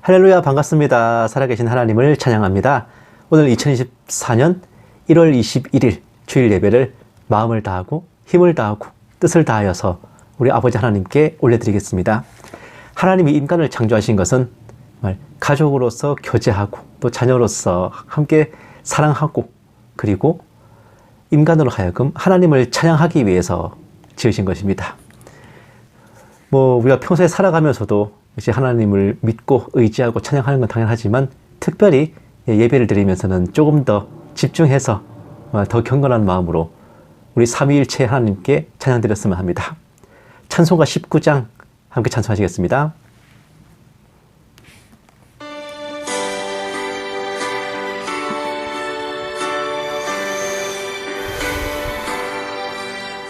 할렐루야, 반갑습니다. 살아계신 하나님을 찬양합니다. 오늘 2024년 1월 21일 주일 예배를 마음을 다하고 힘을 다하고 뜻을 다하여서 우리 아버지 하나님께 올려드리겠습니다. 하나님이 인간을 창조하신 것은 정말 가족으로서 교제하고 또 자녀로서 함께 사랑하고 그리고 인간으로 하여금 하나님을 찬양하기 위해서 지으신 것입니다. 우리가 평소에 살아가면서도 이제 하나님을 믿고 의지하고 찬양하는 건 당연하지만 특별히 예배를 드리면서는 조금 더 집중해서 더 경건한 마음으로 우리 삼위일체 하나님께 찬양드렸으면 합니다. 찬송가 19장 함께 찬송하시겠습니다.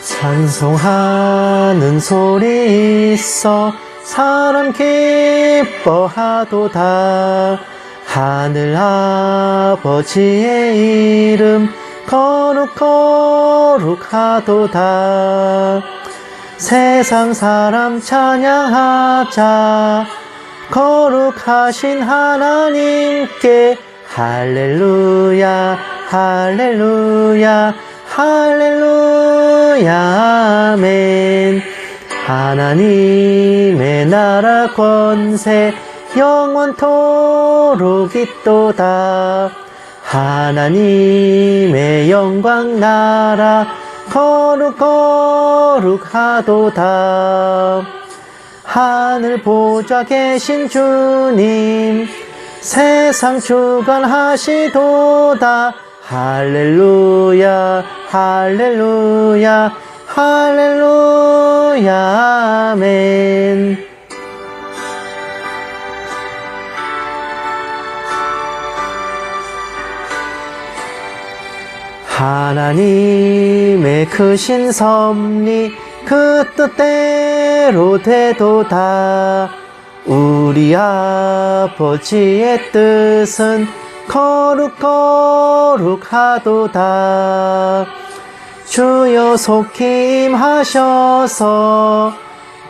찬송하는 소리 있어 사람 기뻐하도다. 하늘 아버지의 이름 거룩 거룩하도다. 세상 사람 찬양하자. 거룩하신 하나님께 할렐루야 할렐루야 할렐루야 아멘. 하나님의 나라 권세 영원토록 있도다. 하나님의 영광 나라 거룩 거룩하도다. 하늘 보좌 계신 주님 세상 주관하시도다. 할렐루야 할렐루야 할렐루야 아멘. 하나님의 크신 섭리 그 뜻대로 되도다. 우리 아버지의 뜻은 거룩 거룩하도다. 주여 속히 임하셔서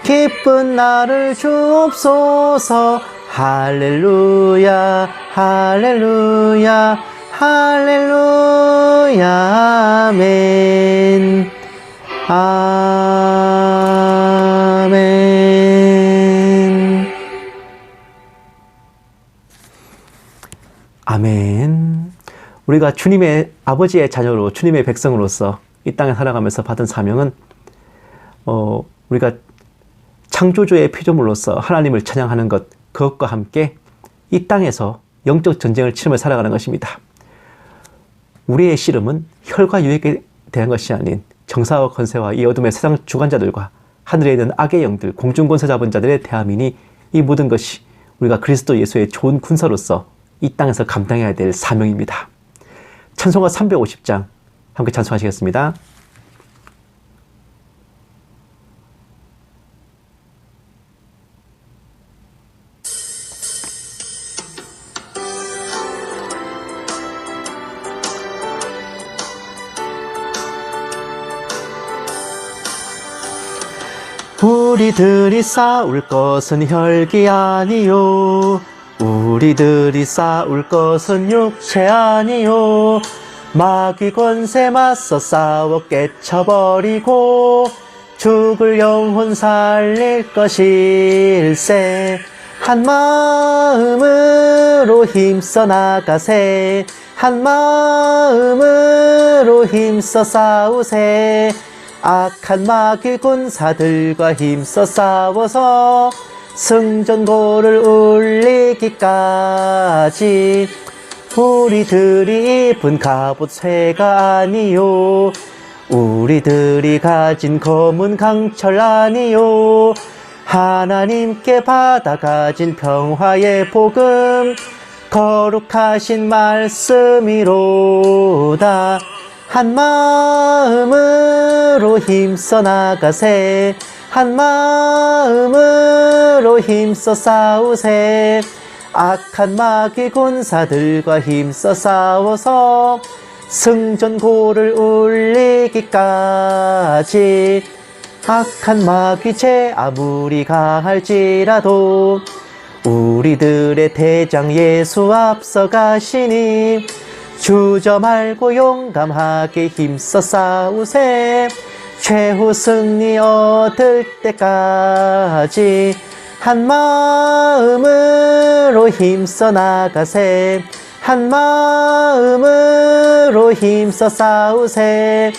기쁜 날을 주옵소서. 할렐루야 할렐루야 할렐루야 아멘 아멘 아멘. 우리가 주님의 아버지의 자녀로 주님의 백성으로서 이 땅에 살아가면서 받은 사명은 우리가 창조주의 피조물로서 하나님을 찬양하는 것, 그것과 함께 이 땅에서 영적 전쟁을 치르며 살아가는 것입니다. 우리의 씨름은 혈과 유액에 대한 것이 아닌 정사와 권세와 이 어둠의 세상 주관자들과 하늘에 있는 악의 영들, 공중권세 잡은 자들의 대함이니 이 모든 것이 우리가 그리스도 예수의 좋은 군사로서 이 땅에서 감당해야 될 사명입니다. 찬송가 350장 함께 찬송하시겠습니다. 우리들이 싸울 것은 혈기 아니요. 우리들이 싸울 것은 육체 아니요. 마귀 권세 맞서 싸워 깨쳐버리고 죽을 영혼 살릴 것일세. 한 마음으로 힘써 나가세. 한 마음으로 힘써 싸우세. 악한 마귀 군사들과 힘써 싸워서 승전고를 울리기까지. 우리들이 입은 갑옷 쇠가 아니요. 우리들이 가진 검은 강철 아니요. 하나님께 받아 가진 평화의 복음 거룩하신 말씀이로다. 한 마음으로 힘써 나가세. 한 마음으로 힘써 싸우세. 악한 마귀 군사들과 힘써 싸워서 승전고를 울리기까지. 악한 마귀 죄 아무리 강할지라도 우리들의 대장 예수 앞서 가시니 주저 말고 용감하게 힘써 싸우세. 최후 승리 얻을 때까지 한 마음으로 힘써 나가세. 한 마음으로 힘써 싸우세.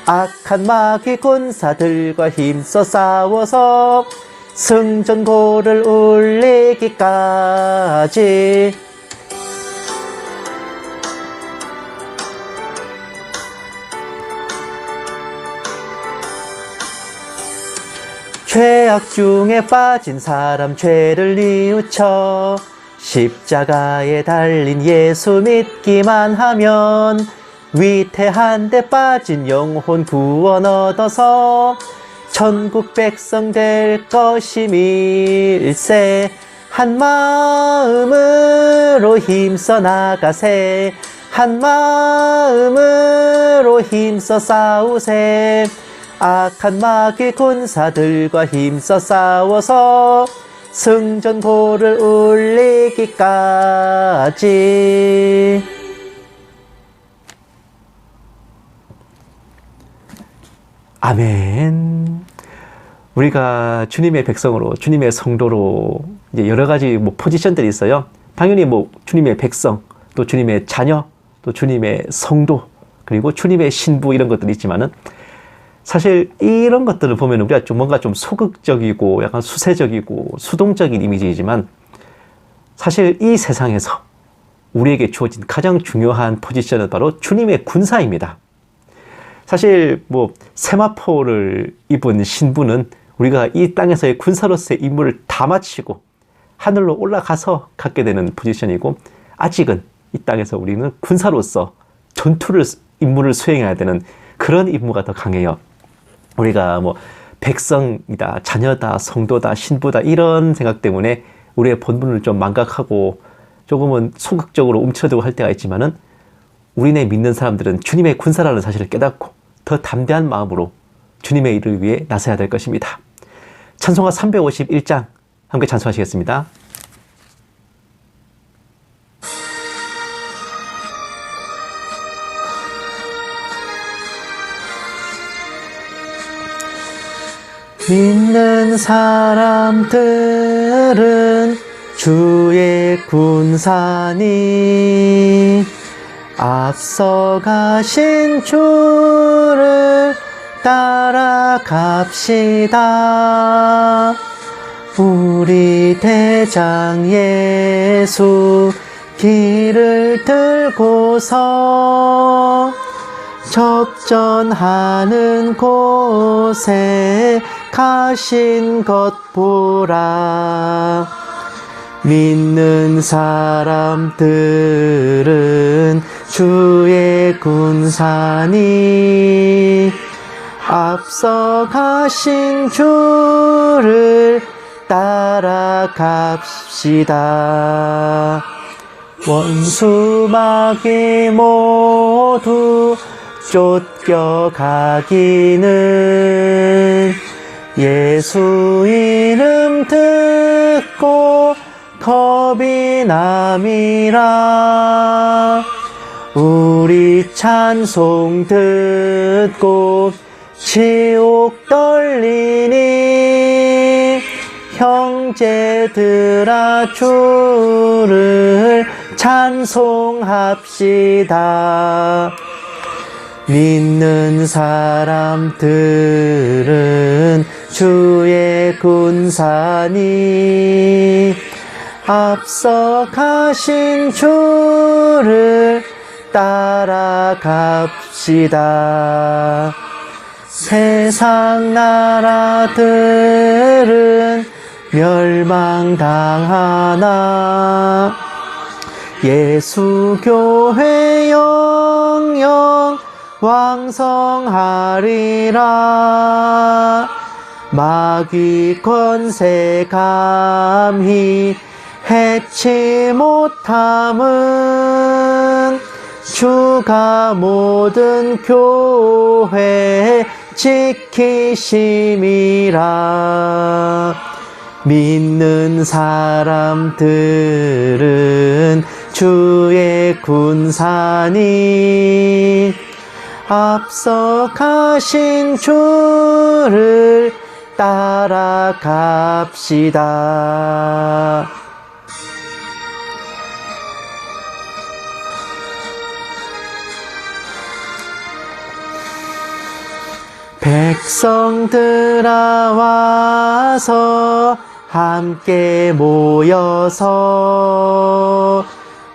악한 마귀 군사들과 힘써 싸워서 승전고를 울리기까지. 죄악 중에 빠진 사람 죄를 뉘우쳐 십자가에 달린 예수 믿기만 하면 위태한데 빠진 영혼 구원 얻어서 천국 백성 될 것임일세. 한 마음으로 힘써 나가세. 한 마음으로 힘써 싸우세. 악한 마귀 군사들과 힘써 싸워서 승전고를 울리기까지. 아멘. 우리가 주님의 백성으로, 주님의 성도로 이제 여러 가지 포지션들이 있어요. 당연히 주님의 백성, 또 주님의 자녀, 또 주님의 성도, 그리고 주님의 신부 이런 것들이 있지만은 사실 이런 것들을 보면 우리가 뭔가 좀 소극적이고 약간 수세적이고 수동적인 이미지이지만 사실 이 세상에서 우리에게 주어진 가장 중요한 포지션은 바로 주님의 군사입니다. 사실 세마포를 입은 신부는 우리가 이 땅에서의 군사로서의 임무를 다 마치고 하늘로 올라가서 갖게 되는 포지션이고, 아직은 이 땅에서 우리는 군사로서 임무를 수행해야 되는 그런 임무가 더 강해요. 우리가 백성이다, 자녀다, 성도다, 신부다 이런 생각 때문에 우리의 본분을 좀 망각하고 조금은 소극적으로 움츠러들고 할 때가 있지만은, 우리네 믿는 사람들은 주님의 군사라는 사실을 깨닫고 더 담대한 마음으로 주님의 일을 위해 나서야 될 것입니다. 찬송가 351장 함께 찬송하시겠습니다. 믿는 사람들은 주의 군사니 앞서가신 주를 따라갑시다. 우리 대장 예수 길을 들고서 적전하는 곳에 가신 것 보라. 믿는 사람들은 주의 군사니 앞서 가신 주를 따라갑시다. 원수 마귀 모두 쫓겨가기는 예수 이름 듣고 겁이 남이라. 우리 찬송 듣고 지옥 떨리니 형제들아 주를 찬송합시다. 믿는 사람들은 주의 군사니 앞서 가신 주를 따라갑시다. 세상 나라들은 멸망당하나 예수 교회 영영 왕성하리라. 마귀 권세 감히 해치 못함은 주가 모든 교회 지키심이라. 믿는 사람들은 주의 군사니 앞서 가신 주를 따라갑시다. 백성들아 와서 함께 모여서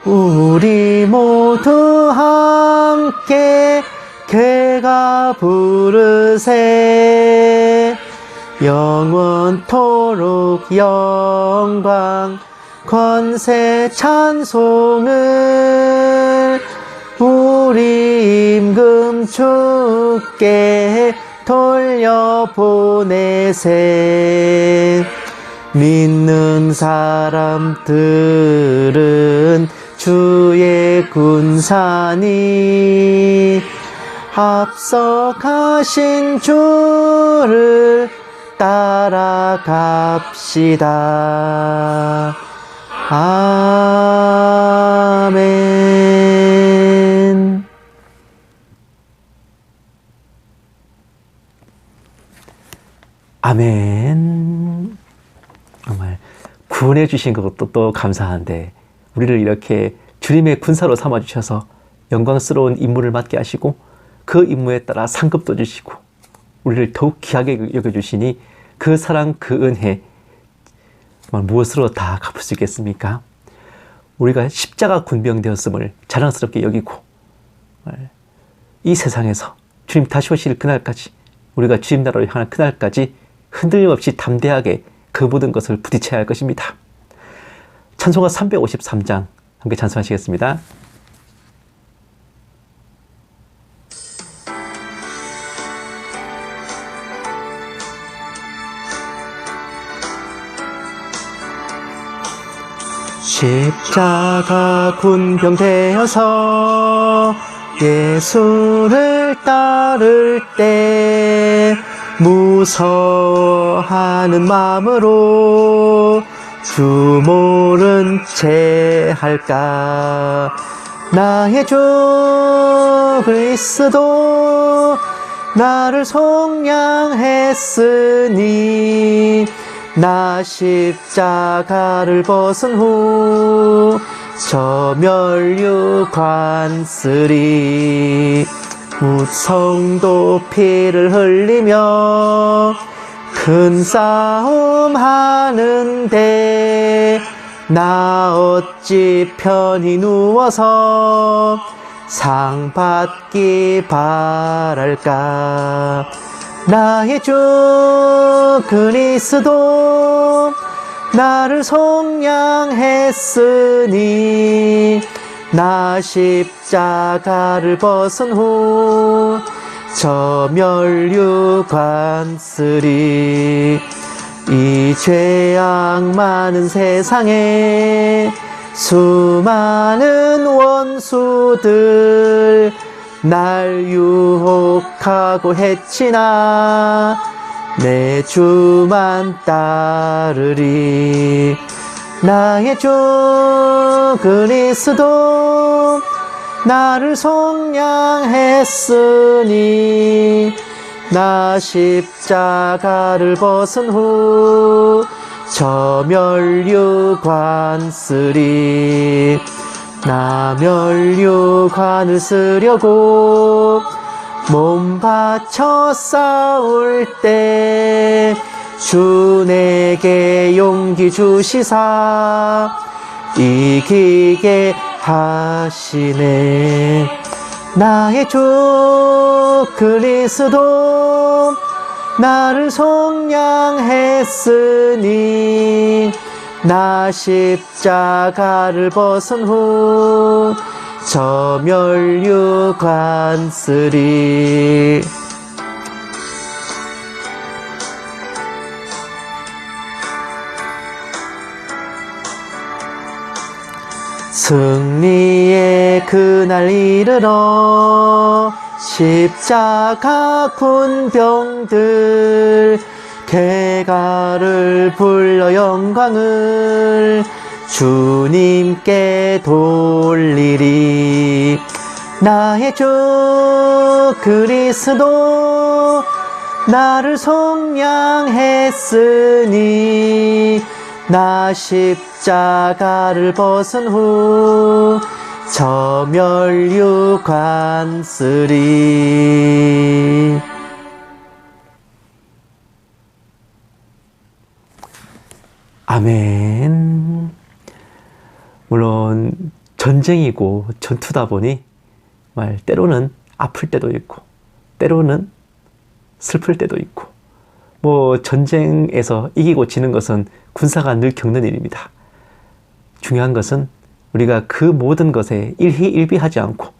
우리 모두 함께 괴가 부르세. 영원토록 영광 권세 찬송을 우리 임금 주께 돌려보내세. 믿는 사람들은 주의 군사니 앞서 가신 주를 따라갑시다. 아멘. 아멘. 정말 구원해 주신 것도 또 감사한데 우리를 이렇게 주님의 군사로 삼아주셔서 영광스러운 임무를 맡게 하시고 그 임무에 따라 상급도 주시고 우리를 더욱 귀하게 여겨주시니 그 사랑 그 은혜 정말 무엇으로 다 갚을 수 있겠습니까? 우리가 십자가 군병 되었음을 자랑스럽게 여기고 이 세상에서 주님 다시 오실 그날까지 우리가 주님 나라로 향하는 그날까지 흔들림 없이 담대하게 그 모든 것을 부딪혀야 할 것입니다. 찬송가 353장 함께 찬송하시겠습니다. 십자가 군병 되어서 예수를 따를 때 무서워하는 마음으로 주 모른 채 할까. 나의 주 그리스도 나를 속량했으니 나 십자가를 벗은 후 저 멸류관 쓰리. 무성도 피를 흘리며 큰 싸움 하는데 나 어찌 편히 누워서 상 받기 바랄까. 나의 주 그리스도 나를 속량했으니 나 십자가를 벗은 후 저 멸류관 쓰리. 이 죄악 많은 세상에 수많은 원수들 날 유혹하고 해치나 내 주만 따르리. 나의 주 그리스도 나를 속량했으니 나 십자가를 벗은 후 저 멸류관 쓰리. 나 멸류관을 쓰려고 몸 바쳐 싸울 때 주 내게 용기 주시사 이기게 하시네. 나의 주 그리스도 나를 속량했으니 나 십자가를 벗은 후 저 멸류관 쓰리. 승리의 그날 이르러 십자가 군병들 개가를 불러 영광을 주님께 돌리리. 나의 주 그리스도 나를 속량했으니 나 십자가를 벗은 후 저 멸류관 쓰리. 아멘. 물론 전쟁이고 전투다 보니 말 때로는 아플 때도 있고 때로는 슬플 때도 있고 뭐 전쟁에서 이기고 지는 것은 군사가 늘 겪는 일입니다. 중요한 것은 우리가 그 모든 것에 일희일비하지 않고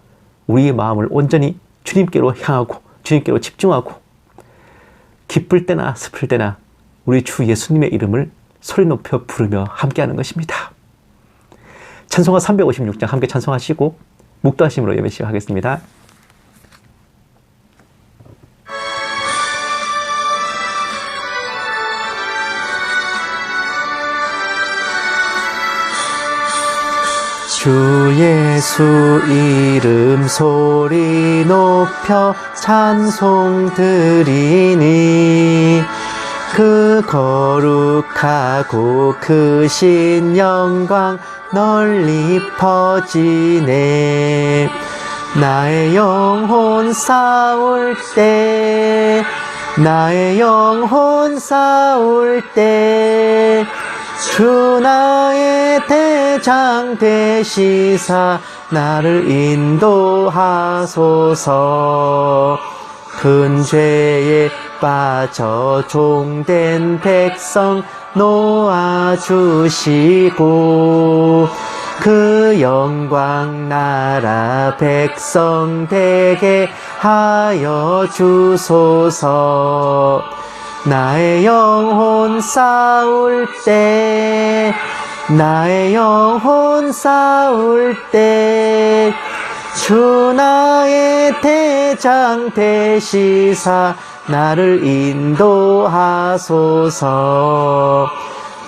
우리의 마음을 온전히 주님께로 향하고 주님께로 집중하고 기쁠 때나 슬플 때나 우리 주 예수님의 이름을 소리 높여 부르며 함께하는 것입니다. 찬송가 356장 함께 찬송하시고 묵도하심으로 예배 시작하겠습니다. 주 예수 이름 소리 높여 찬송 드리니 그 거룩하고 크신 영광 널리 퍼지네. 나의 영혼 싸울 때 나의 영혼 싸울 때 주 나의 대장 되시사 나를 인도하소서. 큰 죄에 빠져 종된 백성 놓아주시고 그 영광 나라 백성 되게 하여 주소서. 나의 영혼 싸울 때 나의 영혼 싸울 때 주 나의 대장 되시사 나를 인도하소서.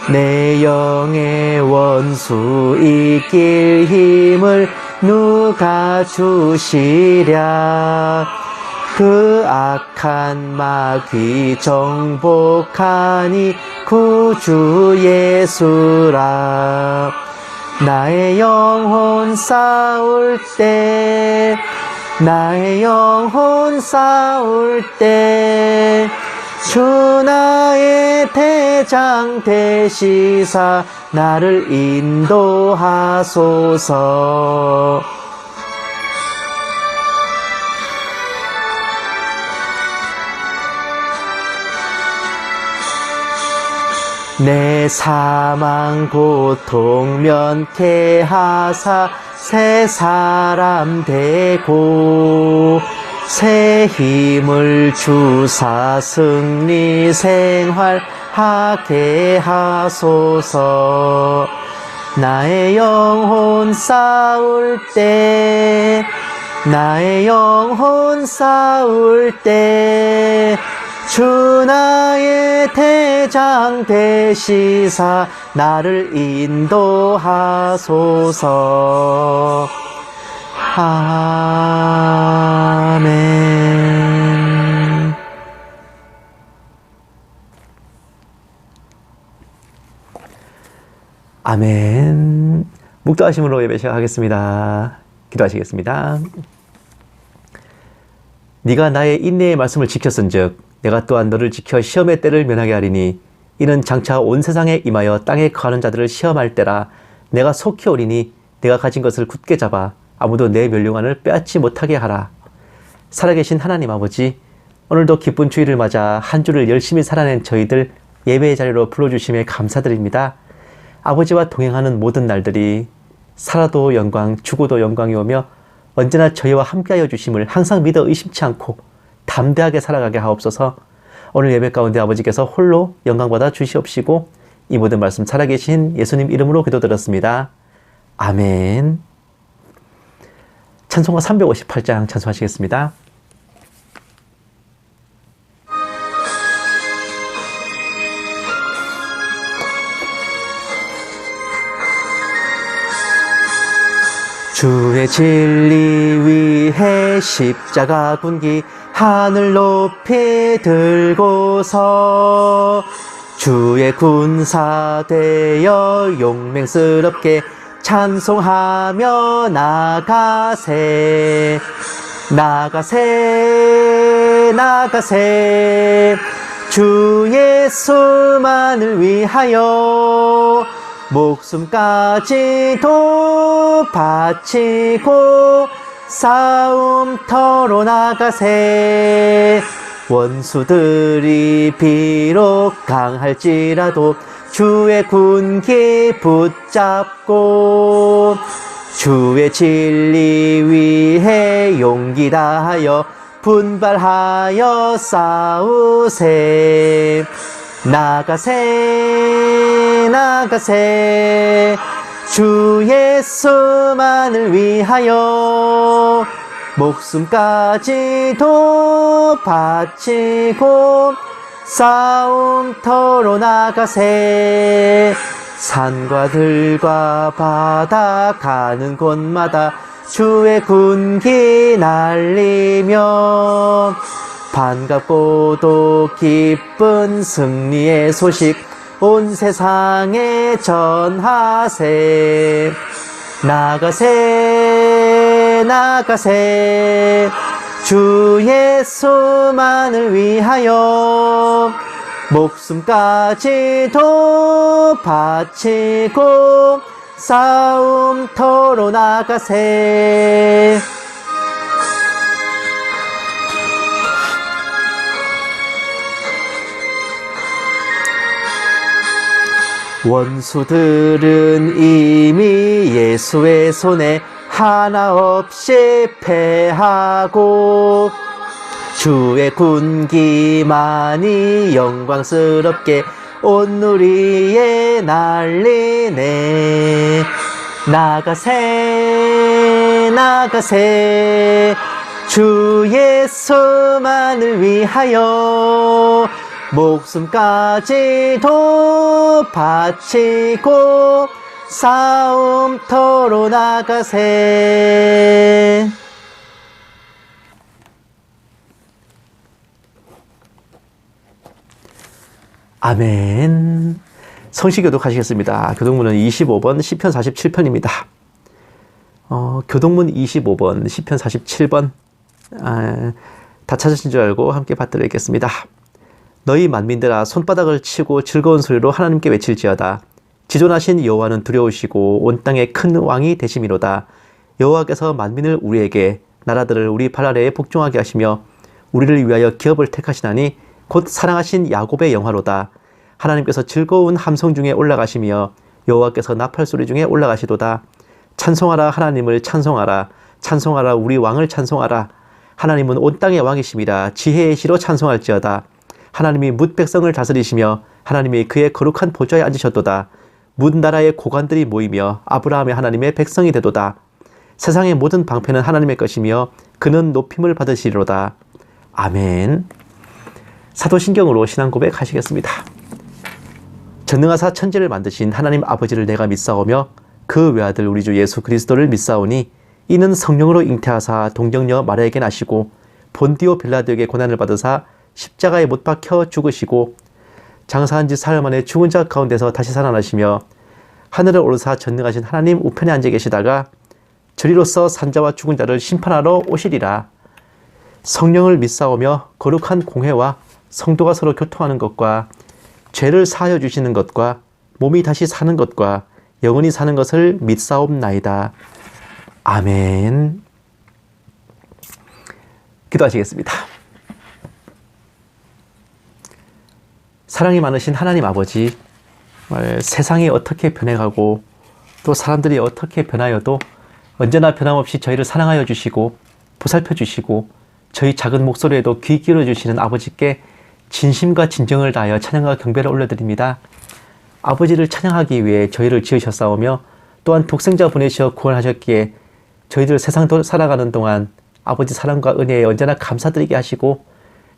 내 영의 원수 이길 힘을 누가 주시랴. 그 악한 마귀 정복하니 구주 예수라. 나의 영혼 싸울 때 나의 영혼 싸울 때 주 나의 대장 되시사 나를 인도하소서. 내 사망 고통 면케하사 새 사람 되고 새 힘을 주사 승리 생활하게 하소서. 나의 영혼 싸울 때 나의 영혼 싸울 때 주 나의 대장 되시사 나를 인도하소서. 아멘. 아멘. 묵도하심으로 예배 시작하겠습니다. 기도하시겠습니다. 네가 나의 인내의 말씀을 지켰은즉 내가 또한 너를 지켜 시험의 때를 면하게 하리니 이는 장차 온 세상에 임하여 땅에 거하는 자들을 시험할 때라. 내가 속히 오리니 내가 가진 것을 굳게 잡아 아무도 내 멸류관을 빼앗지 못하게 하라. 살아계신 하나님 아버지, 오늘도 기쁜 주일을 맞아 한 주를 열심히 살아낸 저희들 예배의 자리로 불러주심에 감사드립니다. 아버지와 동행하는 모든 날들이 살아도 영광, 죽어도 영광이 오며 언제나 저희와 함께하여 주심을 항상 믿어 의심치 않고 담대하게 살아가게 하옵소서. 오늘 예배 가운데 아버지께서 홀로 영광받아 주시옵시고 이 모든 말씀 살아계신 예수님 이름으로 기도드렸습니다. 아멘. 찬송가 358장 찬송하시겠습니다. 주의 진리 위해 십자가 군기 하늘 높이 들고서 주의 군사 되어 용맹스럽게 찬송하며 나가세 나가세 나가세 주 예수만을 위하여 목숨까지도 바치고 싸움터로 나가세 원수들이 비록 강할지라도 주의 군기 붙잡고 주의 진리 위해 용기 다하여 분발하여 싸우세 나가세 나가세 주 예수만을 위하여 목숨까지도 바치고 싸움터로 나가세 산과 들과 바다 가는 곳마다 주의 군기 날리며 반갑고도 기쁜 승리의 소식 온 세상에 전하세 나가세 나가세 주 예수만을 위하여 목숨까지도 바치고 싸움터로 나가세 원수들은 이미 예수의 손에 하나 없이 패하고 주의 군기만이 영광스럽게 온 누리에 날리네 나가세 나가세 주 예수만을 위하여 목숨까지도 바치고 싸움터로 나가세 아멘. 성시 교독하시겠습니다. 교독문은 25번 시편 47편입니다. 교독문 25번 시편 47번 다 찾으신 줄 알고 함께 받들어 읽겠습니다. 너희 만민들아 손바닥을 치고 즐거운 소리로 하나님께 외칠지어다. 지존하신 여호와는 두려우시고 온 땅의 큰 왕이 되심이로다. 여호와께서 만민을 우리에게 나라들을 우리 발 아래에 복종하게 하시며 우리를 위하여 기업을 택하시나니 곧 사랑하신 야곱의 영화로다. 하나님께서 즐거운 함성 중에 올라가시며 여호와께서 나팔소리 중에 올라가시도다. 찬송하라 하나님을 찬송하라. 찬송하라 우리 왕을 찬송하라. 하나님은 온 땅의 왕이심이라. 지혜의 시로 찬송할지어다. 하나님이 뭇 백성을 다스리시며 하나님이 그의 거룩한 보좌에 앉으셨도다. 뭇 나라의 고관들이 모이며 아브라함의 하나님의 백성이 되도다. 세상의 모든 방패는 하나님의 것이며 그는 높임을 받으시리로다. 아멘. 사도신경으로 신앙 고백하시겠습니다. 전능하사 천지를 만드신 하나님 아버지를 내가 믿사오며 그 외아들 우리 주 예수 그리스도를 믿사오니 이는 성령으로 잉태하사 동정녀 마리아에게 나시고 본디오 빌라도에게 고난을 받으사 십자가에 못 박혀 죽으시고 장사한 지 사흘 만에 죽은 자 가운데서 다시 살아나시며 하늘을 오르사 전능하신 하나님 우편에 앉아 계시다가 저리로서 산자와 죽은 자를 심판하러 오시리라. 성령을 믿사오며 거룩한 공회와 성도가 서로 교통하는 것과 죄를 사하여 주시는 것과 몸이 다시 사는 것과 영원히 사는 것을 믿사옵나이다. 아멘. 기도하시겠습니다. 사랑이 많으신 하나님 아버지, 세상이 어떻게 변해가고 또 사람들이 어떻게 변하여도 언제나 변함없이 저희를 사랑하여 주시고 보살펴 주시고 저희 작은 목소리에도 귀 기울여 주시는 아버지께 진심과 진정을 다하여 찬양과 경배를 올려드립니다. 아버지를 찬양하기 위해 저희를 지으셨사오며 또한 독생자 보내시어 구원하셨기에 저희들 세상 살아가는 동안 아버지 사랑과 은혜에 언제나 감사드리게 하시고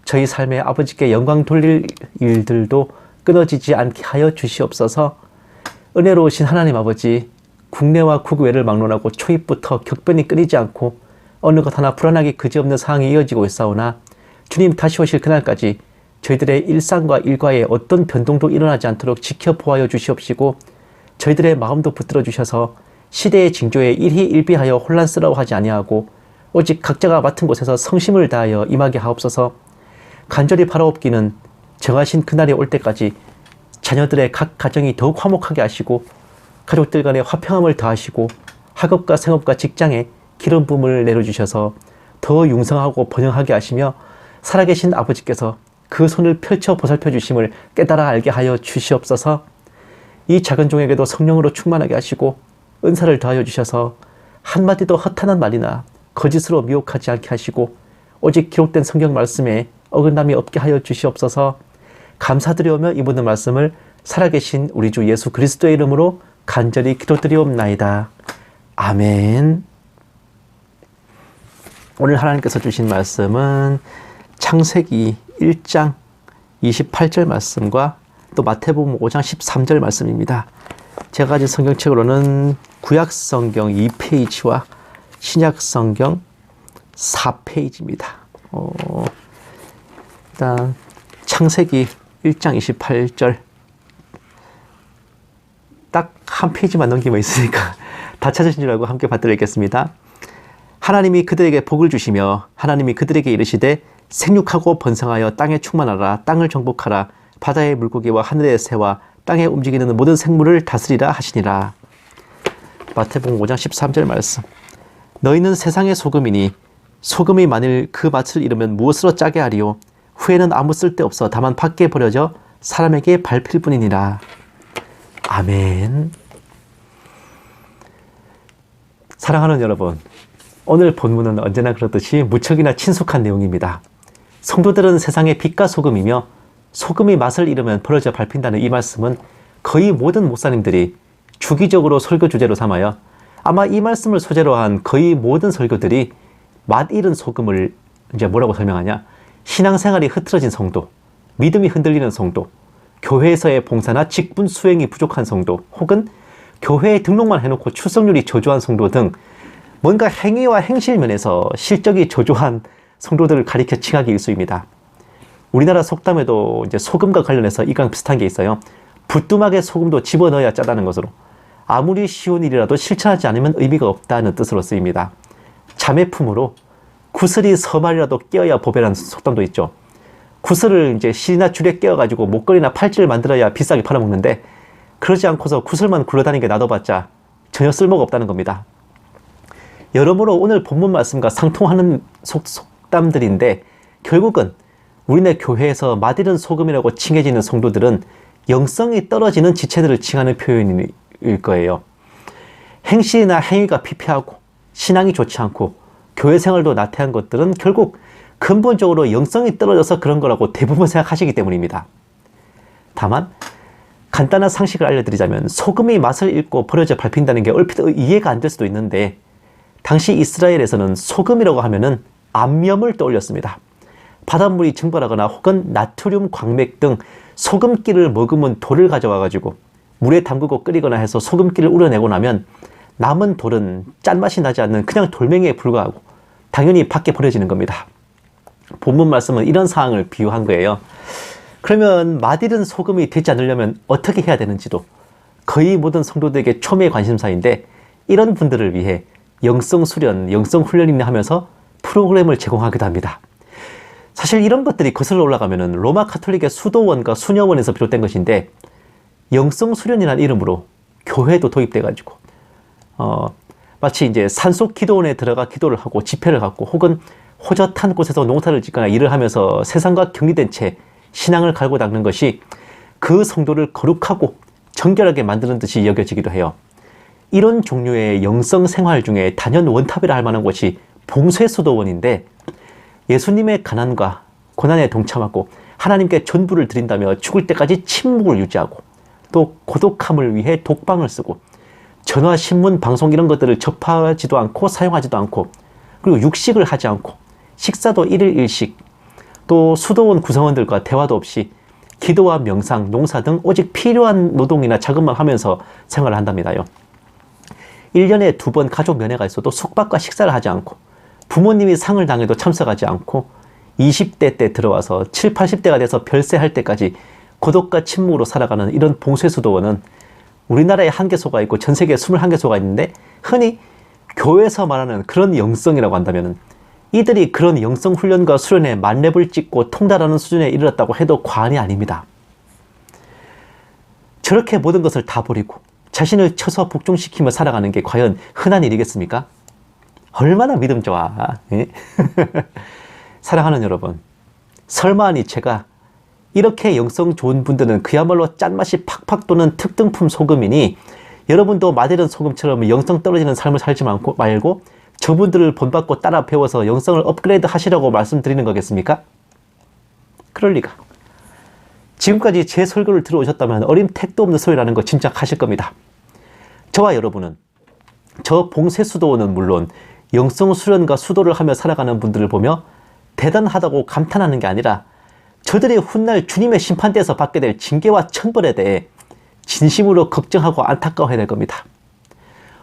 저희 삶에 아버지께 영광 돌릴 일들도 끊어지지 않게 하여 주시옵소서. 은혜로우신 하나님 아버지, 국내와 국외를 막론하고 초입부터 격변이 끊이지 않고 어느 것 하나 불안하기 그지없는 상황이 이어지고 있사오나 주님 다시 오실 그날까지 저희들의 일상과 일과에 어떤 변동도 일어나지 않도록 지켜보아여 주시옵시고 저희들의 마음도 붙들어 주셔서 시대의 징조에 일희일비하여 혼란스러워하지 아니하고 오직 각자가 맡은 곳에서 성심을 다하여 임하게 하옵소서. 간절히 바라옵기는 정하신 그날이 올 때까지 자녀들의 각 가정이 더욱 화목하게 하시고 가족들 간의 화평함을 더하시고 학업과 생업과 직장에 기름 부음을 내려주셔서 더 융성하고 번영하게 하시며 살아계신 아버지께서 그 손을 펼쳐 보살펴 주심을 깨달아 알게 하여 주시옵소서. 이 작은 종에게도 성령으로 충만하게 하시고 은사를 더하여 주셔서 한마디도 허탄한 말이나 거짓으로 미혹하지 않게 하시고 오직 기록된 성경 말씀에 어긋남이 없게 하여 주시옵소서. 감사드리오며 이 모든 말씀을 살아계신 우리 주 예수 그리스도의 이름으로 간절히 기도드리옵나이다. 아멘. 오늘 하나님께서 주신 말씀은 창세기 1장 28절 말씀과 또 마태복음 5장 13절 말씀입니다. 제가 가진 성경책으로는 구약성경 2페이지와 신약성경 4페이지입니다. 일단 창세기 1장 28절 딱 한 페이지만 넘기면 있으니까 다 찾으신 줄 알고 함께 받들겠습니다. 하나님이 그들에게 복을 주시며 하나님이 그들에게 이르시되 생육하고 번성하여 땅에 충만하라. 땅을 정복하라. 바다의 물고기와 하늘의 새와 땅에 움직이는 모든 생물을 다스리라 하시니라. 마태복음 5장 13절 말씀. 너희는 세상의 소금이니 소금이 만일 그 맛을 잃으면 무엇으로 짜게 하리요. 후에는 아무 쓸데없어 다만 밖에 버려져 사람에게 밟힐 뿐이니라. 아멘. 사랑하는 여러분, 오늘 본문은 언제나 그렇듯이 무척이나 친숙한 내용입니다. 성도들은 세상의 빛과 소금이며 소금이 맛을 잃으면 버려져 밟힌다는 이 말씀은 거의 모든 목사님들이 주기적으로 설교 주제로 삼아요. 아마 이 말씀을 소재로 한 거의 모든 설교들이 맛 잃은 소금을 이제 뭐라고 설명하냐? 신앙생활이 흐트러진 성도, 믿음이 흔들리는 성도, 교회에서의 봉사나 직분 수행이 부족한 성도, 혹은 교회에 등록만 해놓고 출석률이 저조한 성도 등 뭔가 행위와 행실 면에서 실적이 저조한 성도들을 가리켜 칭하기 일쑤입니다. 우리나라 속담에도 이제 소금과 관련해서 이거랑 비슷한 게 있어요. 부뚜막에 소금도 집어넣어야 짜다는 것으로 아무리 쉬운 일이라도 실천하지 않으면 의미가 없다는 뜻으로 쓰입니다. 자매품으로 구슬이 서말이라도 끼어야 보배라는 속담도 있죠. 구슬을 이제 실이나 줄에 끼어가지고 목걸이나 팔찌를 만들어야 비싸게 팔아먹는데 그러지 않고서 구슬만 굴러다니게 놔둬봤자 전혀 쓸모가 없다는 겁니다. 여러모로 오늘 본문 말씀과 상통하는 속담들인데 결국은 우리네 교회에서 맛 잃은 소금이라고 칭해지는 성도들은 영성이 떨어지는 지체들을 칭하는 표현일 거예요. 행실이나 행위가 피폐하고 신앙이 좋지 않고 교회 생활도 나태한 것들은 결국 근본적으로 영성이 떨어져서 그런 거라고 대부분 생각하시기 때문입니다. 다만 간단한 상식을 알려드리자면 소금이 맛을 잃고 버려져 밟힌다는 게 얼핏 이해가 안 될 수도 있는데 당시 이스라엘에서는 소금이라고 하면은 암염을 떠올렸습니다. 바닷물이 증발하거나 혹은 나트륨 광맥 등 소금기를 머금은 돌을 가져와 가지고 물에 담그고 끓이거나 해서 소금기를 우려내고 나면 남은 돌은 짠맛이 나지 않는 그냥 돌멩이에 불과하고 당연히 밖에 버려지는 겁니다. 본문 말씀은 이런 상황을 비유한 거예요. 그러면 맛 잃은 소금이 되지 않으려면 어떻게 해야 되는지도 거의 모든 성도들에게 초미의 관심사인데 이런 분들을 위해 영성 수련, 영성 훈련이나 하면서 프로그램을 제공하기도 합니다. 사실 이런 것들이 거슬러 올라가면은 로마 카톨릭의 수도원과 수녀원에서 비롯된 것인데 영성 수련이라는 이름으로 교회도 도입돼가지고 마치 이제 산속 기도원에 들어가 기도를 하고 집회를 갖고 혹은 호젓한 곳에서 농사를 짓거나 일을 하면서 세상과 격리된 채 신앙을 갈고 닦는 것이 그 성도를 거룩하고 정결하게 만드는 듯이 여겨지기도 해요. 이런 종류의 영성 생활 중에 단연 원탑이라 할 만한 곳이 봉쇄수도원인데 예수님의 가난과 고난에 동참하고 하나님께 전부를 드린다며 죽을 때까지 침묵을 유지하고 또 고독함을 위해 독방을 쓰고 전화, 신문, 방송 이런 것들을 접하지도 않고 사용하지도 않고 그리고 육식을 하지 않고 식사도 1일 1식 또 수도원 구성원들과 대화도 없이 기도와 명상, 농사 등 오직 필요한 노동이나 작업만 하면서 생활을 한답니다요. 1년에 2번 가족 면회가 있어도 숙박과 식사를 하지 않고 부모님이 상을 당해도 참석하지 않고 20대 때 들어와서 7, 80대가 돼서 별세할 때까지 고독과 침묵으로 살아가는 이런 봉쇄수도원은 우리나라에 한개소가 있고 전 세계에 21개소가 있는데 흔히 교회에서 말하는 그런 영성이라고 한다면 이들이 그런 영성 훈련과 수련에 만렙을 찍고 통달하는 수준에 이르렀다고 해도 과언이 아닙니다. 저렇게 모든 것을 다 버리고 자신을 쳐서 복종시키며 살아가는 게 과연 흔한 일이겠습니까? 얼마나 믿음 좋아. 예? 사랑하는 여러분, 설마 니체가 이렇게 영성 좋은 분들은 그야말로 짠맛이 팍팍 도는 특등품 소금이니 여러분도 마데른 소금처럼 영성 떨어지는 삶을 살지 말고 저분들을 본받고 따라 배워서 영성을 업그레이드 하시라고 말씀드리는 거겠습니까? 그럴 리가. 지금까지 제 설교를 들어오셨다면 어림택도 없는 소리라는 거 짐작하실 겁니다. 저와 여러분은 저 봉쇄수도원은 물론 영성 수련과 수도를 하며 살아가는 분들을 보며 대단하다고 감탄하는 게 아니라 저들이 훗날 주님의 심판대에서 받게 될 징계와 천벌에 대해 진심으로 걱정하고 안타까워해야 될 겁니다.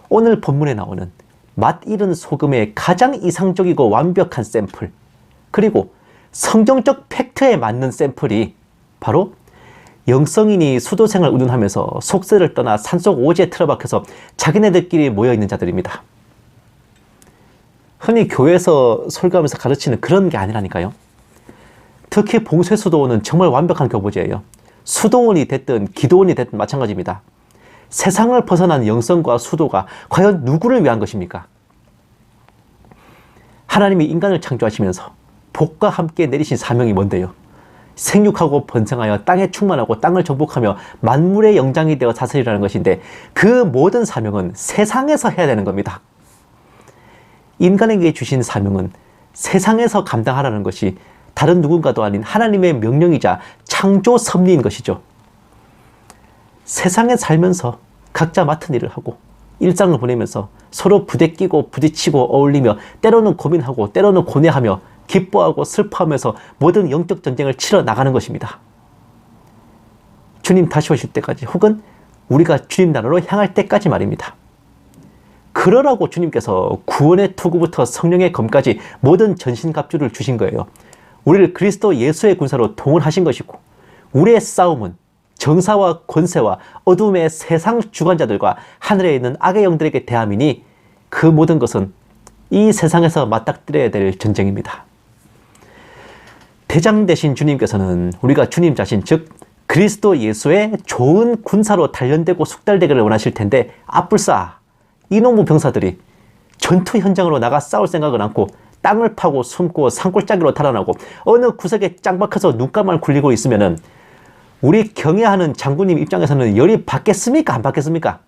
오늘 본문에 나오는 맛 잃은 소금의 가장 이상적이고 완벽한 샘플, 그리고 성경적 팩트에 맞는 샘플이 바로 영성인이 수도생활 운운하면서 속세를 떠나 산속 오지에 틀어박혀서 자기네들끼리 모여있는 자들입니다. 흔히 교회에서 설교하면서 가르치는 그런 게 아니라니까요. 특히 봉쇄수도원은 정말 완벽한 교보제예요. 수도원이 됐든 기도원이 됐든 마찬가지입니다. 세상을 벗어난 영성과 수도가 과연 누구를 위한 것입니까? 하나님이 인간을 창조하시면서 복과 함께 내리신 사명이 뭔데요? 생육하고 번성하여 땅에 충만하고 땅을 정복하며 만물의 영장이 되어 다스리라는 것인데 그 모든 사명은 세상에서 해야 되는 겁니다. 인간에게 주신 사명은 세상에서 감당하라는 것이 다른 누군가도 아닌 하나님의 명령이자 창조 섭리인 것이죠. 세상에 살면서 각자 맡은 일을 하고 일상을 보내면서 서로 부대끼고 부딪히고 어울리며 때로는 고민하고 때로는 고뇌하며 기뻐하고 슬퍼하면서 모든 영적 전쟁을 치러 나가는 것입니다. 주님 다시 오실 때까지 혹은 우리가 주님 나라로 향할 때까지 말입니다. 그러라고 주님께서 구원의 투구부터 성령의 검까지 모든 전신갑주를 주신 거예요. 우리를 그리스도 예수의 군사로 동원하신 것이고 우리의 싸움은 정사와 권세와 어둠의 세상 주관자들과 하늘에 있는 악의 영들에게 대함이니 그 모든 것은 이 세상에서 맞닥뜨려야 될 전쟁입니다. 대장 되신 주님께서는 우리가 주님 자신 즉 그리스도 예수의 좋은 군사로 단련되고 숙달되기를 원하실 텐데 앞불싸 이놈의 병사들이 전투 현장으로 나가 싸울 생각을 않고 땅을 파고 숨고 산골짜기로 달아나고 어느 구석에 짱 박혀서 눈감을 굴리고 있으면은 우리 경애하는 장군님 입장에서는 열이 받겠습니까? 안 받겠습니까?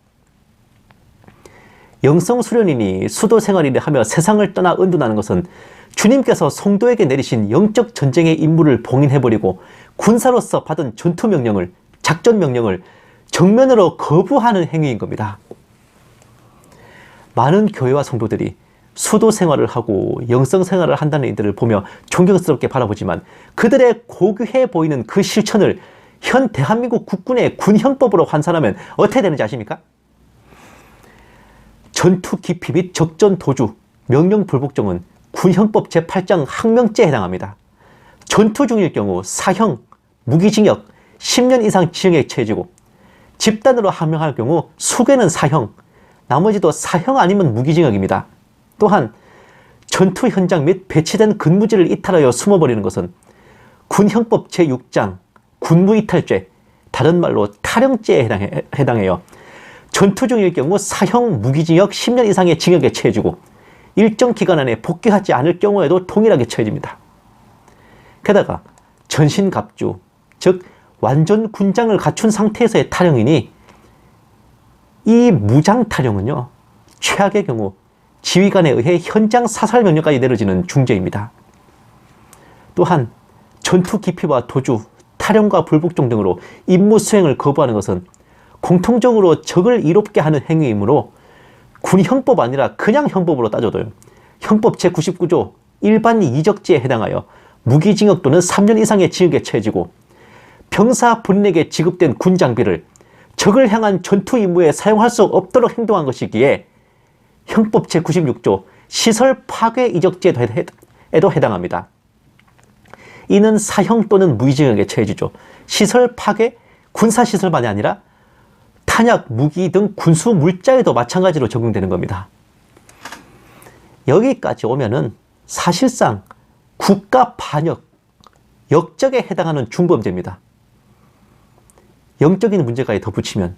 영성 수련인이 수도 생활이라 하며 세상을 떠나 은둔하는 것은 주님께서 성도에게 내리신 영적 전쟁의 임무를 봉인해버리고 군사로서 받은 전투 명령을, 작전 명령을 정면으로 거부하는 행위인 겁니다. 많은 교회와 성도들이 수도 생활을 하고 영성 생활을 한다는 이들을 보며 존경스럽게 바라보지만 그들의 고귀해 보이는 그 실천을 현 대한민국 국군의 군형법으로 환산하면 어떻게 되는지 아십니까? 전투 기피 및 적전 도주, 명령 불복종은 군형법 제8장 항명죄에 해당합니다. 전투 중일 경우 사형, 무기징역, 10년 이상 징역에 처해지고 집단으로 항명할 경우 수괴는 사형, 나머지도 사형 아니면 무기징역입니다. 또한 전투 현장 및 배치된 근무지를 이탈하여 숨어버리는 것은 군형법 제6장 군무이탈죄, 다른 말로 탈영죄에 해당해요. 전투 중일 경우 사형, 무기징역 10년 이상의 징역에 처해지고 일정 기간 안에 복귀하지 않을 경우에도 동일하게 처해집니다. 게다가 전신갑주, 즉 완전 군장을 갖춘 상태에서의 탈영이니 이 무장 탈영은요 최악의 경우 지휘관에 의해 현장 사살 명령까지 내려지는 중죄입니다. 또한 전투 기피와 도주, 탈영과 불복종 등으로 임무 수행을 거부하는 것은 공통적으로 적을 이롭게 하는 행위이므로 군형법 아니라 그냥 형법으로 따져도요 형법 제99조 일반 이적죄에 해당하여 무기징역 또는 3년 이상의 징역에 처해지고 병사 본인에게 지급된 군장비를 적을 향한 전투 임무에 사용할 수 없도록 행동한 것이기에 형법 제96조 시설 파괴 이적죄에도 해당합니다. 이는 사형 또는 무기징역에 처해지죠. 시설 파괴, 군사시설만이 아니라 탄약, 무기 등 군수 물자에도 마찬가지로 적용되는 겁니다. 여기까지 오면은 사실상 국가 반역, 역적에 해당하는 중범죄입니다. 영적인 문제까지 덧붙이면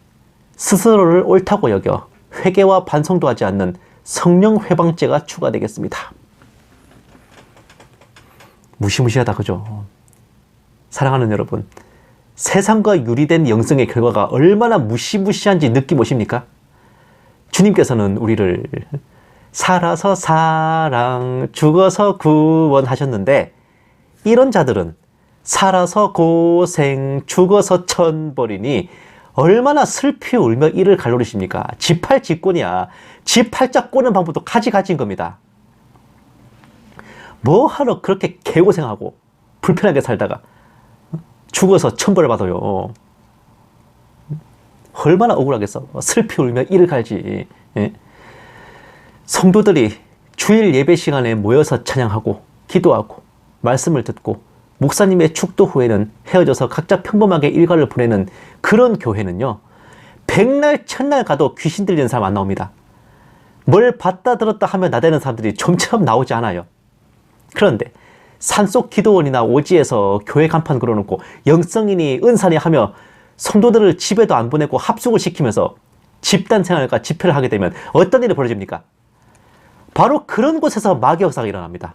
스스로를 옳다고 여겨 회개와 반성도 하지 않는 성령회방죄가 추가되겠습니다. 무시무시하다, 그죠? 사랑하는 여러분, 세상과 유리된 영성의 결과가 얼마나 무시무시한지 느껴보십니까? 주님께서는 우리를 살아서 사랑, 죽어서 구원 하셨는데, 이런 자들은 살아서 고생, 죽어서 천벌이니 얼마나 슬피 울며 이를 갈노리십니까? 지팔직권이야. 지팔자 꼬는 방법도 가지가지인 겁니다. 뭐하러 그렇게 개고생하고 불편하게 살다가 죽어서 천벌을 받아요. 얼마나 억울하겠어. 슬피 울며 이를 갈지. 예? 성도들이 주일 예배 시간에 모여서 찬양하고 기도하고 말씀을 듣고 목사님의 축도 후에는 헤어져서 각자 평범하게 일과를 보내는 그런 교회는요, 백날 천날 가도 귀신 들리는 사람 안 나옵니다. 뭘 봤다 들었다 하며 나대는 사람들이 좀처럼 나오지 않아요. 그런데 산속 기도원이나 오지에서 교회 간판 걸어놓고 영성이니 은사니 하며 성도들을 집에도 안 보내고 합숙을 시키면서 집단 생활과 집회를 하게 되면 어떤 일이 벌어집니까? 바로 그런 곳에서 마귀 역사가 일어납니다.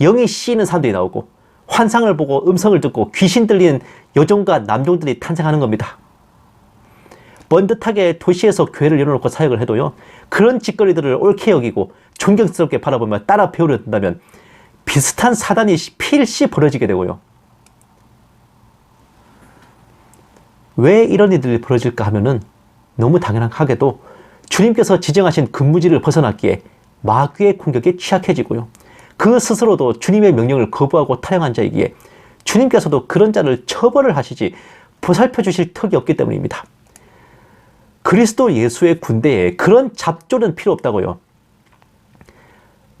영이 씌이는 사람들이 나오고 환상을 보고 음성을 듣고 귀신 들리는 여종과 남종들이 탄생하는 겁니다. 번듯하게 도시에서 교회를 열어놓고 사역을 해도요, 그런 짓거리들을 옳게 여기고 존경스럽게 바라보며 따라 배우려 든다면 비슷한 사단이 필시 벌어지게 되고요. 왜 이런 일들이 벌어질까 하면은 너무 당연하게도 주님께서 지정하신 근무지를 벗어났기에 마귀의 공격에 취약해지고요. 그 스스로도 주님의 명령을 거부하고 탈영한 자이기에 주님께서도 그런 자를 처벌을 하시지 보살펴 주실 턱이 없기 때문입니다. 그리스도 예수의 군대에 그런 잡조는 필요 없다고요.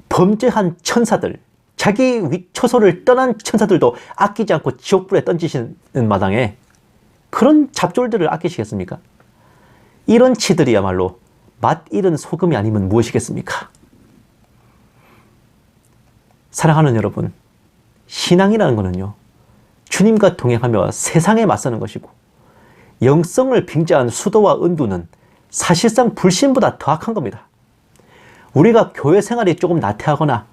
범죄한 천사들, 자기 초소를 떠난 천사들도 아끼지 않고 지옥불에 던지시는 마당에 그런 잡졸들을 아끼시겠습니까? 이런 치들이야말로 맛 잃은 소금이 아니면 무엇이겠습니까? 사랑하는 여러분, 신앙이라는 것은요, 주님과 동행하며 세상에 맞서는 것이고, 영성을 빙자한 수도와 은두는 사실상 불신보다 더 악한 겁니다. 우리가 교회 생활이 조금 나태하거나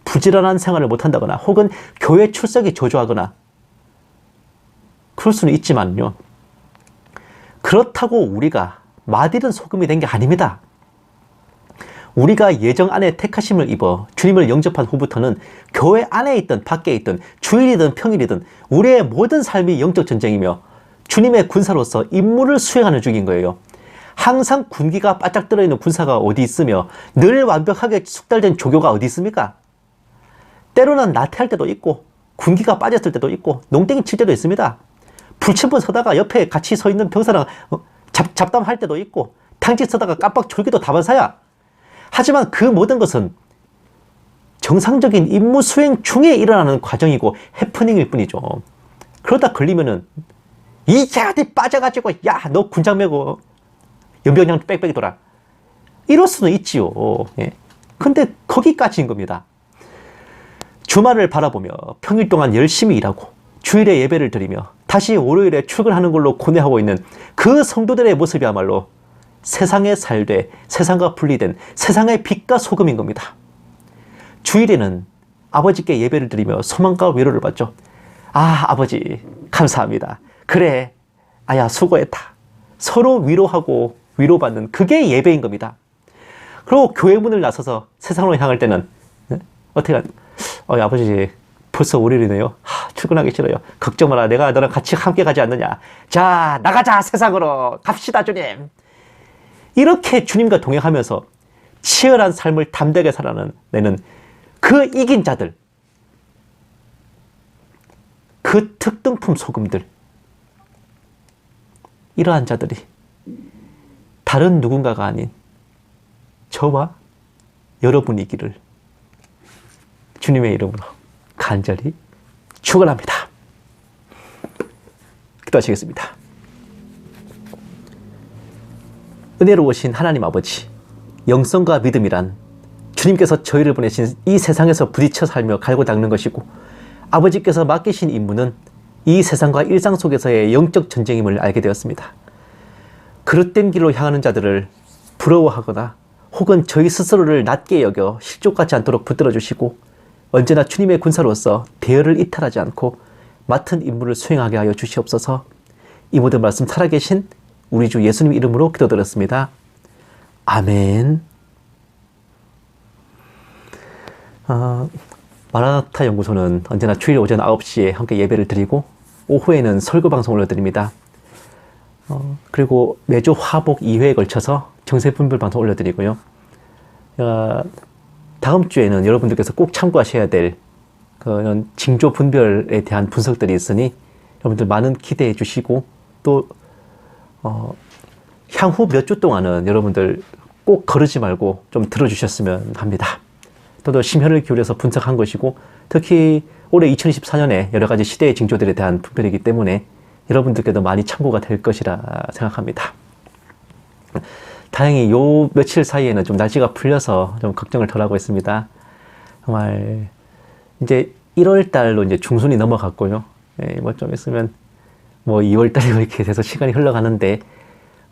부지런한 생활을 못한다거나 혹은 교회 출석이 저조하거나 그럴 수는 있지만요, 그렇다고 우리가 맛있는 소금이 된 게 아닙니다. 우리가 예정 안에 택하심을 입어 주님을 영접한 후부터는 교회 안에 있든 밖에 있든 주일이든 평일이든 우리의 모든 삶이 영적 전쟁이며 주님의 군사로서 임무를 수행하는 중인 거예요. 항상 군기가 바짝 들어있는 군사가 어디 있으며 늘 완벽하게 숙달된 조교가 어디 있습니까? 때로는 나태할 때도 있고 군기가 빠졌을 때도 있고 농땡이 칠 때도 있습니다. 불침번 서다가 옆에 같이 서 있는 병사랑 잡담할 때도 있고 탕직 서다가 깜빡 졸기도 다반사야. 하지만 그 모든 것은 정상적인 임무 수행 중에 일어나는 과정이고 해프닝일 뿐이죠. 그러다 걸리면은 이제 어디 빠져가지고 야 너 군장 메고 연병장 빽빽이 돌아 이럴 수는 있지요. 예. 근데 거기까지인 겁니다. 주말을 바라보며 평일 동안 열심히 일하고 주일에 예배를 드리며 다시 월요일에 출근하는 걸로 고뇌하고 있는 그 성도들의 모습이야말로 세상에 살되 세상과 분리된 세상의 빛과 소금인 겁니다. 주일에는 아버지께 예배를 드리며 소망과 위로를 받죠. 아, 아버지 감사합니다. 그래, 아야 수고했다. 서로 위로하고 위로받는 그게 예배인 겁니다. 그리고 교회 문을 나서서 세상으로 향할 때는 어떻게 아버지 벌써 월요일이네요. 출근하기 싫어요. 걱정 마라. 내가 너랑 같이 함께 가지 않느냐. 자, 나가자 세상으로. 갑시다 주님. 이렇게 주님과 동행하면서 치열한 삶을 담대하게 살아내는 그 이긴 자들, 그 특등품 소금들, 이러한 자들이 다른 누군가가 아닌 저와 여러분이기를 주님의 이름으로 간절히 축원합니다. 기도하시겠습니다. 은혜로우신 하나님 아버지, 영성과 믿음이란 주님께서 저희를 보내신 이 세상에서 부딪혀 살며 갈고 닦는 것이고, 아버지께서 맡기신 임무는 이 세상과 일상 속에서의 영적 전쟁임을 알게 되었습니다. 그릇된 길로 향하는 자들을 부러워하거나 혹은 저희 스스로를 낮게 여겨 실족하지 않도록 붙들어 주시고, 언제나 주님의 군사로서 대열을 이탈하지 않고 맡은 임무를 수행하게 하여 주시옵소서. 이 모든 말씀 살아계신 우리 주 예수님 이름으로 기도드렸습니다. 아멘. 마라나타 연구소는 언제나 주일 오전 9시에 함께 예배를 드리고, 오후에는 설교 방송을 올려드립니다. 그리고 매주 화복 2회에 걸쳐서 정세분별 방송 올려드리고요. 다음 주에는 여러분들께서 꼭 참고하셔야 될 그런 징조 분별에 대한 분석들이 있으니 여러분들 많은 기대해 주시고, 또 향후 몇 주 동안은 여러분들 꼭 거르지 말고 좀 들어주셨으면 합니다. 또 심혈을 기울여서 분석한 것이고, 특히 올해 2024년에 여러 가지 시대의 징조들에 대한 분별이기 때문에 여러분들께도 많이 참고가 될 것이라 생각합니다. 다행히 요 며칠 사이에는 좀 날씨가 풀려서 좀 걱정을 덜 하고 있습니다. 정말 이제 1월 달로 이제 중순이 넘어갔고요. 뭐 좀 있으면 뭐 2월 달이 이렇게 돼서 시간이 흘러가는데,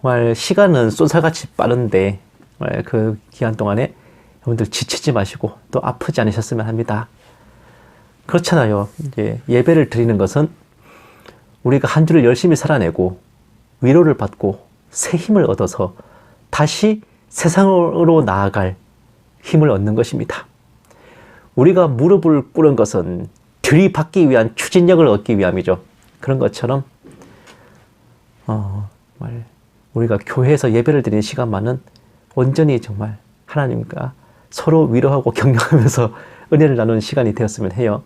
정말 시간은 쏜살같이 빠른데 정말 그 기간 동안에 여러분들 지치지 마시고 또 아프지 않으셨으면 합니다. 그렇잖아요. 이제 예배를 드리는 것은 우리가 한 주를 열심히 살아내고 위로를 받고 새 힘을 얻어서 다시 세상으로 나아갈 힘을 얻는 것입니다. 우리가 무릎을 꿇은 것은 들이받기 위한 추진력을 얻기 위함이죠. 그런 것처럼 정말 우리가 교회에서 예배를 드리는 시간만은 온전히 정말 하나님과 서로 위로하고 격려하면서 은혜를 나누는 시간이 되었으면 해요.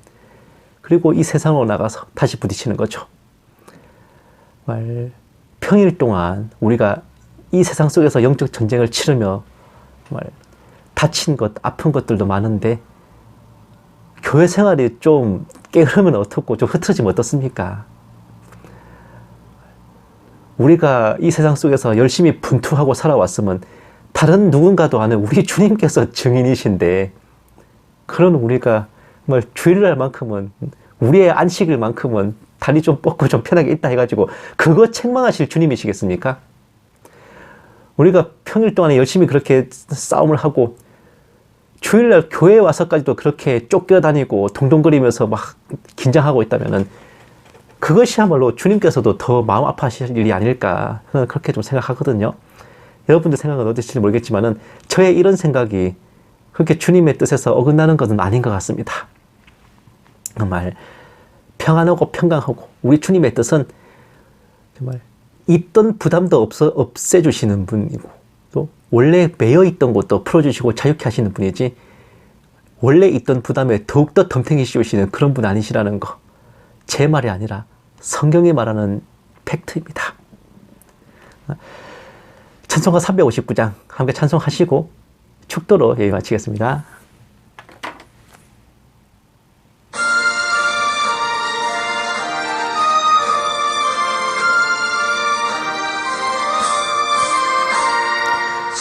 그리고 이 세상으로 나가서 다시 부딪히는 거죠. 정말 평일 동안 우리가 이 세상 속에서 영적 전쟁을 치르며 정말 다친 것, 아픈 것들도 많은데, 교회 생활이 좀 게으르면 어떻고 좀 흐트러지면 어떻습니까? 우리가 이 세상 속에서 열심히 분투하고 살아왔으면 다른 누군가도 아는 우리 주님께서 증인이신데, 그런 우리가 정말 주일날만큼은, 우리의 안식일만큼은 다리 좀 뻗고 좀 편하게 있다 해가지고 그거 책망하실 주님이시겠습니까? 우리가 평일 동안에 열심히 그렇게 싸움을 하고 주일날 교회에 와서까지도 그렇게 쫓겨다니고 동동거리면서 막 긴장하고 있다면은 그것이야말로 주님께서도 더 마음 아파하실 일이 아닐까, 그렇게 좀 생각하거든요. 여러분들 생각은 어떠실지 모르겠지만은 저의 이런 생각이 그렇게 주님의 뜻에서 어긋나는 것은 아닌 것 같습니다. 정말 평안하고 평강하고, 우리 주님의 뜻은 정말 있던 부담도 없애주시는 분이고, 또 원래 매여있던 것도 풀어주시고 자유케 하시는 분이지, 원래 있던 부담에 더욱더 덤탱이 씌우시는 그런 분 아니시라는 거, 제 말이 아니라 성경이 말하는 팩트입니다. 찬송가 359장 함께 찬송하시고 축도로 예배 마치겠습니다.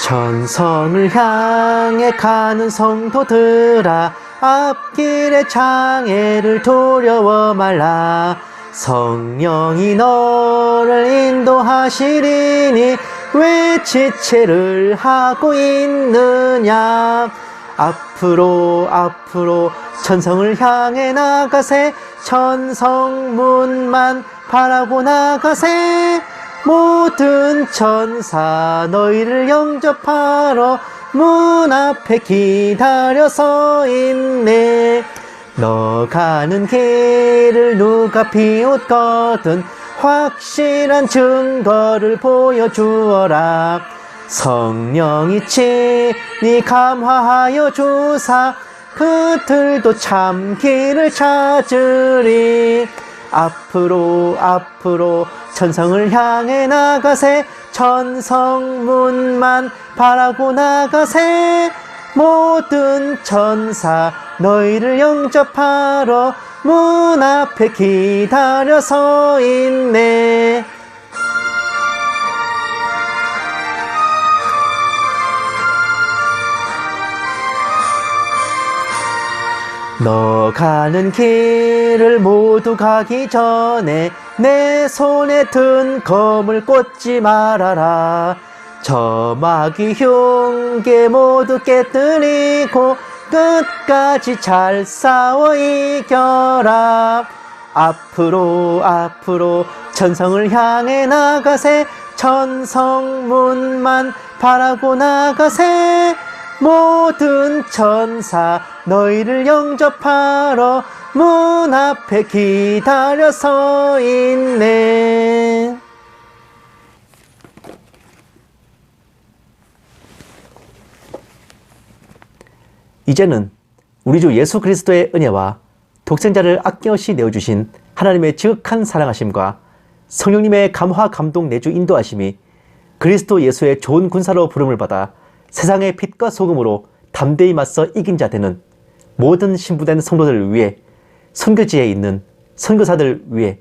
천성을 향해 가는 성도들아, 앞길의 장애를 두려워 말라. 성령이 너를 인도하시리니 왜 지체를 하고 있느냐. 앞으로 앞으로 천성을 향해 나가세. 천성문만 바라고 나가세. 모든 천사 너희를 영접하러 문 앞에 기다려 서 있네. 너 가는 길을 누가 비웃거든 확실한 증거를 보여주어라. 성령이 친히 감화하여 주사 그들도 참 길을 찾으리. 앞으로 앞으로 천성을 향해 나가세. 천성문만 바라고 나가세. 모든 천사 너희를 영접하러 문 앞에 기다려 서 있네. 너 가는 길을 모두 가기 전에 내 손에 든 검을 꽂지 말아라. 저 마귀 흉계 모두 깨뜨리고 끝까지 잘 싸워 이겨라. 앞으로 앞으로 천성을 향해 나가세. 천성문만 바라고 나가세. 모든 천사 너희를 영접하러 문 앞에 기다려 서 있네. 이제는 우리 주 예수 그리스도의 은혜와 독생자를 아낌없이 내어주신 하나님의 지극한 사랑하심과 성령님의 감화 감동 내주 인도하심이 그리스도 예수의 좋은 군사로 부름을 받아 세상의 빛과 소금으로 담대히 맞서 이긴 자 되는 모든 신부된 성도들을 위해, 선교지에 있는 선교사들 위해,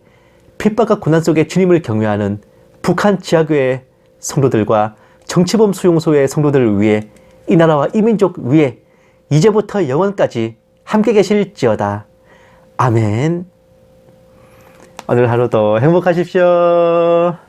핍박과 고난 속에 주님을 경외하는 북한 지하교회 성도들과 정치범 수용소의 성도들을 위해, 이 나라와 이 민족 위해 이제부터 영원까지 함께 계실지어다. 아멘. 오늘 하루도 행복하십시오.